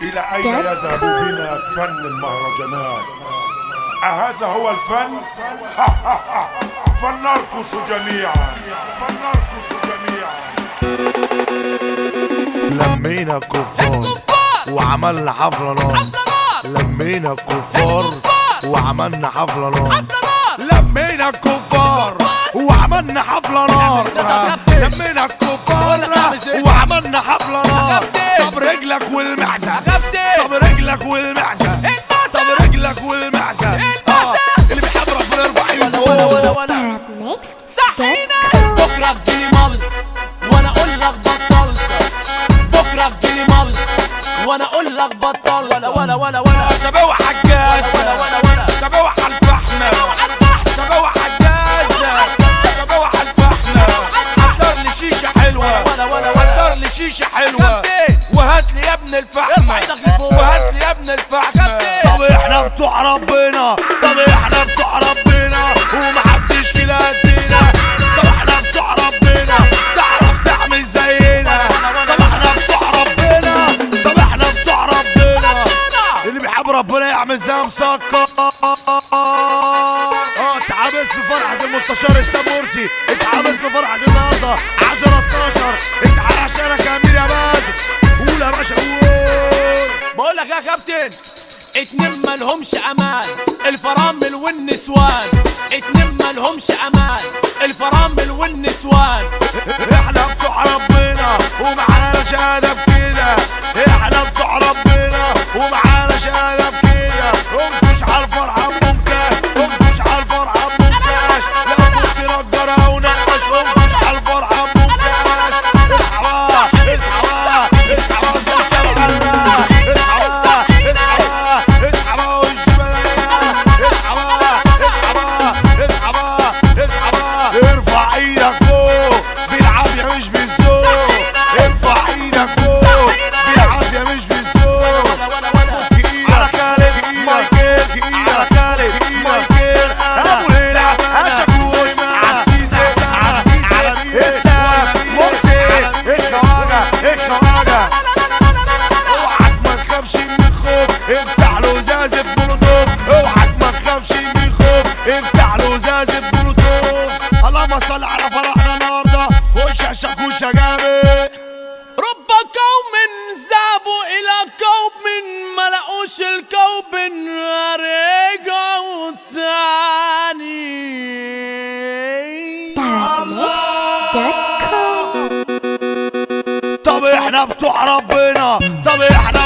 إلى أين يذهب بنا فن المهرجانات؟ أهذا هو الفن؟ فلنرقص جميعا، فلنرقص جميعا. لمينا الكفار وعملنا حفلة نار. لمينا الكفار وعملنا حفلة نار. لمينا الكفار وعملنا حفلة نار. لمينا الكفار وعملنا حفلة نار. طب رجلك والمعزة، طب رجلك والمعزة، طب رجلك والمعزة. اللي بيحب ربنا يرفع ايده. صحينا بكرة تجيلي ملط وانا اقول لك بطلت. بكرة تجيلي ملط وانا اقول لك بطلت. ولا طب اوعى الجاز، طب اوعى الفحمة، طب اوعى الجاز، طب اوعى الفحمة. حضر لي شيشة حلوة، حضر لي شيشة حلوة، وهات لي يا ابن الفحمة، وهات لي يا ابن الفحمة. طب احنا بتوع ربنا، طب احنا بتوع ربنا ومحدش كده قدنا. طب احنا بتوع ربنا تعرف تعمل زينا. طب احنا بتوع ربنا، طب احنا بتوع ربنا. اللي بيحب ربنا يعمل زي مسكر. اتعبس بفرحة المستشار اسلام مرسي. اتعبس بفرحة النهارده 10/12. اتعال عشانك يا امير يا بدر. قول يا باشا قول. بقول لك يا كابتن، اتنين مالهمش امان، الفرامل والنسوان. اتنين مالهمش امان، الفرامل والنسوان. احنا بتوع ربنا ومعانا شهادة بكده. احنا بتوع ربنا ومعانا شهادة بكده. انكش على الفرحة بمنكاش، انكش على الفرحة بمنكاش. لا كنت نجرة او نقش، انكش على الفرحة بمنكاش. اصحى بقى، اصحى بقى، اصحى بقى زي السبعة. اصحى بقى، اصحى بقى، اصحى بقى والجبلية. اصحى بقى، اصحى بقى، اصحى بقى، اصحى بقى. ارفع ايدك فوق بالعافية مش بالذوق. ارفع ايدك فوق بالعافية مش بالذوق. على خالد مايكل، على خالد مايكل ابو ليلى اشكوش عالسيسي، عالسيسي اسلام مرسي. الخواجة، الخواجة. اوعك ما تخافش من الخوف، افتح له ازازة مولوتوف. اوعك ما تخافش من الخوف، افتح له ازازة مولوتوف. اللهم صل على فرحنا النهارده. خش يا شاكوشة جامد. رب قوم ذهبوا الى قوم ما لقوش القوم رجعوا تاني. طب احنا بتوع ربنا، طب احنا